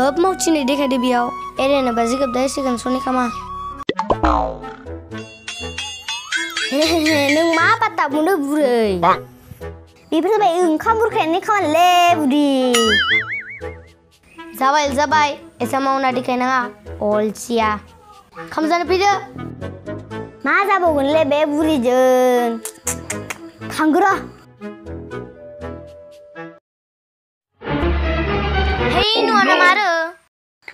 सोब मावथिनो देखायदो बेयाव एरैनोबा जिगाब दायसिगोन सनि खामा नों मा बाथा बुंदो बुरै बेफोर जाबाय ओंखाम बुरखायनायनि खामानिलै बुरि जाबाय एसा मावना देखायनाङा अलसिया खाम जानो फैदो मा जाबावगोनलै बे बुरिजों थांगोरा हेय नुवाना मारो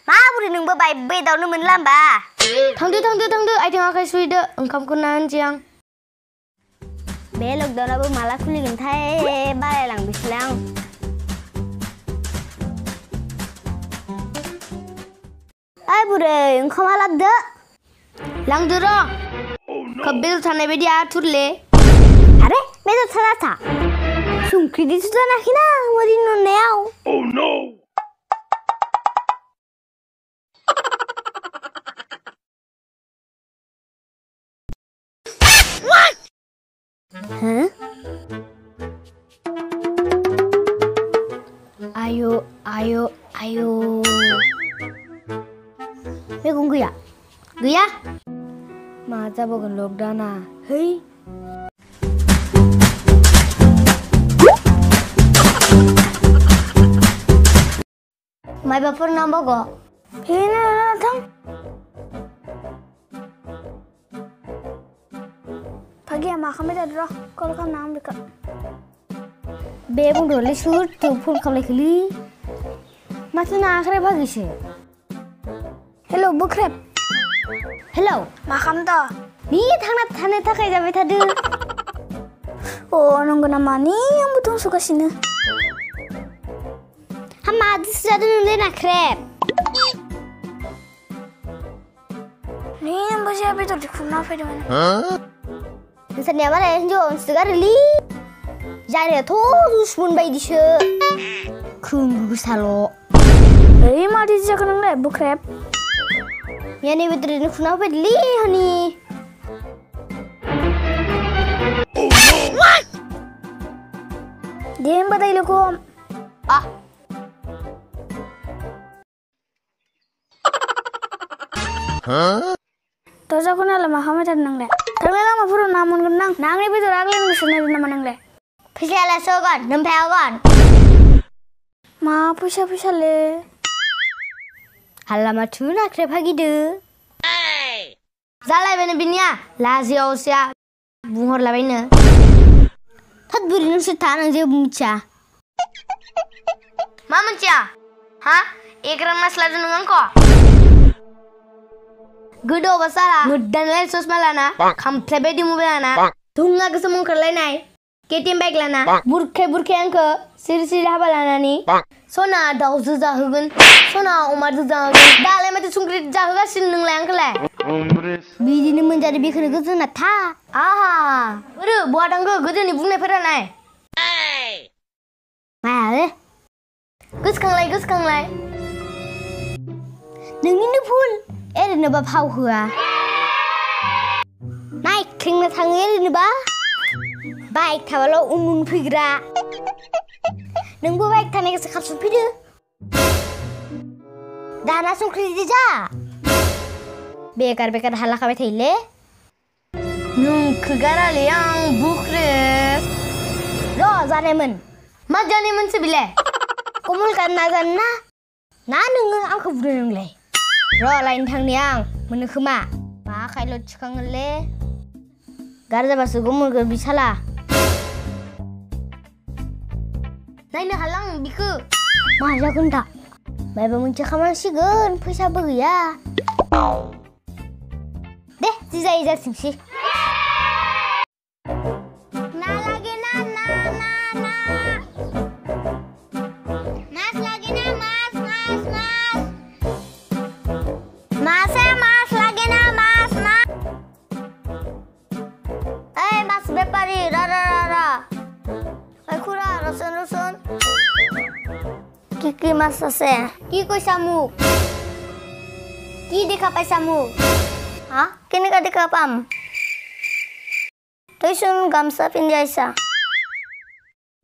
मा बुरि नोंबो बाय बेदावनो मोनला होमबा थांदो आथिं आखाइ सुहैदो ओंखामखौ ना होनसै आं बे लकडाउनाबो माला खुलिगोनथाय बारायलांबायसैलाय आं ओइ बुरै ओंखामा लांदो र' खोब बेदर थानाय बायदि आथुरले आरे बेदर थाराथा संख्रिदिसो जानाखैना मोरि नुनायाव Ayo. Megung gaya? Masa bukan lockdown ah? Hei. Mai baper nambah kok? Hina datang. Pagi ya makan beda dulu. Kalau kamu nam dekat. Bebung dulu sur, telepon kamu lagi. Masih nak akhirnya pagi sih. Hello, bukrep. Hello, makan dah. Nih, thangnya tak kayak jabe tadi. Oh, nunggu nama nih yang betul suka sini. Hama adis sudah nunggu nak krep. Nih, yang masih apa itu dikuna apa di mana? Misalnya apa yang jual segar li. Jadi tuh spun bayi di sini. Kunggu salo. Hei, mati sih jangan nggak bukrep. Ya nih betul ini kenapa li hani? What? Dia yang badai lukum. Ah. Terus aku nala mahkamah tadi nang le. Terus lama puru namun kenang. Nang ini betul agak lebih senang nama nang le. Pisah le sogan, nempel kan? Ma pisah le. Halamat tuna krep lagi deh. Zalai bene binya, lazi ausia, bunghor la bene. Thật buri nung setan aja bumca. Mama cia, hah? Ikram maslah dunungan ko. Gudo basara, mudan lai sos malana, kamplebe di mobilana, tunga kesemung kerlai nai, ketim baik lana, burke angke, siri habalana ni. Sona daw zahugun, sona umar zahugun. Dalai mati sungkrit zahuga sinung lang kelai. Biji ni menjadi bikin gede na tha. Aha, baru buat anggo gede ni bunga pernah nai. Mana? Gus kang lai. Nengi ni pun, ni bab hau hua. Naik kring na tangi ni ba? Baik thawalo umun pigra. Neng bu baik tanah kesekap supide. Dah langsung kredit aja. Bekar halak kawet hele. Nung kegara liang bukrep. Ro zanemen. Mat zanemen sebile. Kumul kan nazan na. Nung angka burung le. Ro lain thang niang menekema. Ma kailo cikang le. Garda basu kumul ke bisala. Naik halang biku. Masa kunta. Bapak muncul kamar sih gun, pesa bagi ya. Deh, sisa sih. Nah lagi na. Mas lagi na mas. Mas lagi na mas. Mas bepari ra. Kurang rasun. Kiki masa se. Kiko samuk. Ki dikapai samuk. Hah? Kini ka dikapam. Toisun gamsa pinjaisa.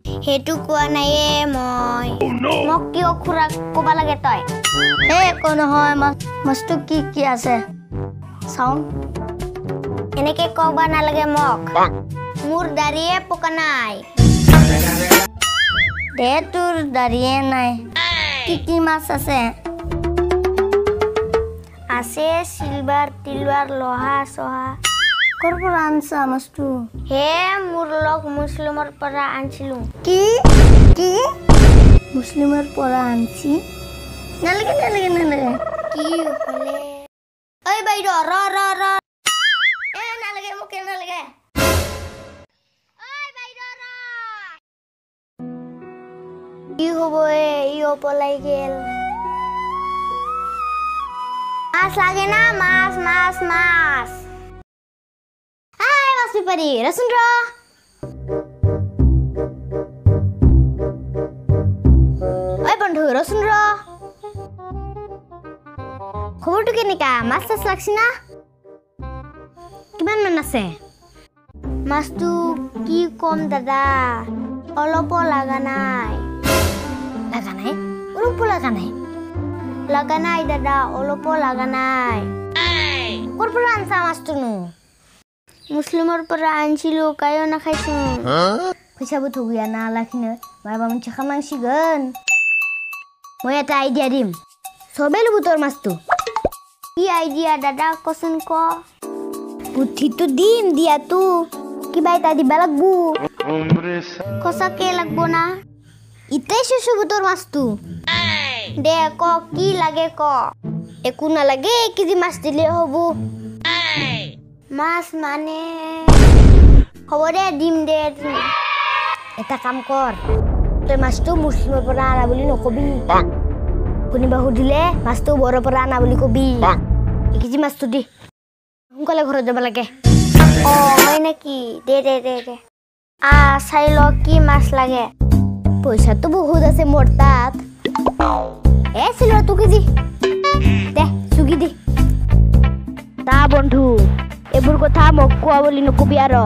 Hetu kuana ye moy. মোক কিয় খুৰাক ক'বা লাগে তই হে একো নহয় মাছটো কি আছে চাওঁ এনেকে ক'বা নালাগে মোক মোৰ দাড়িয়ে পকা নাই দে তোৰ দাড়িয়ে নাই কি মাছ আছে আছে সিলভাৰ টিলভাৰ লোহা সোহা ক'ৰ পৰা আনছা মাছটো হে মোৰ লগ মুছলিমৰ পৰা আনছিলো কি মুছলিমৰ পৰা আনছি নালাগে কি হলে ঐ বাইদেউ ৰ এ নালাগে মোক নালাগে ঐ বাইদেউ ৰ কি হ'ব ইও পলাই গেল মাছ লাগে না মাছ হাই মাছ বেপাৰী ৰচোন ৰ ঐ বন্ধু ৰচোন ৰ খবৰটো কেনেকা মাছ চাছ লাগছি না কিমান মান আছে মাছটো কি কম দাদা অলপ লাগা নাই দাদা অলপ লাগা নাই ক'ৰ পৰা আনছা মাছটোনো মুছলিমৰ পৰা আনছিলো কায়ো নাখাইছো फैसाबो गैया ना लाखिनो माबा मोनसे खालामनांसिगोन মই এটা আইডিয়া দিম সবে লব তোর মাছটো কি আইডিয়া দাদা কচোন ক বুদ্ধিটো দিম দিয়াতো কিবা এটা দিবা লাগবো সঁচাকে লাগবো না ইতেই শেষ হব তোর মাছটো দে ক কি লাগে ক একো নালাগে 1 কেজি মাছ দিলে হব মাছ মানে হ'ব দে দিম দে এটা কাম কৰ তই মাছটো মুছলিমৰ পৰা আনা বুলি নকবি কোনোবা সুধিলে মাছটো বৰৰ পৰা আনা বুলি কবি 1 কেজি মাছটো দি সোনকালে ঘৰত যাব লাগে অ হয় নেকি দে চাই ল কি মাছ লাগে পইচাটো বহুত আছে মোৰ তাত চিলৰ 2 কেজি দে চুগি দি তা বন্ধু এইবোৰ কথা মোক কোৱা বুলি নকবি আৰু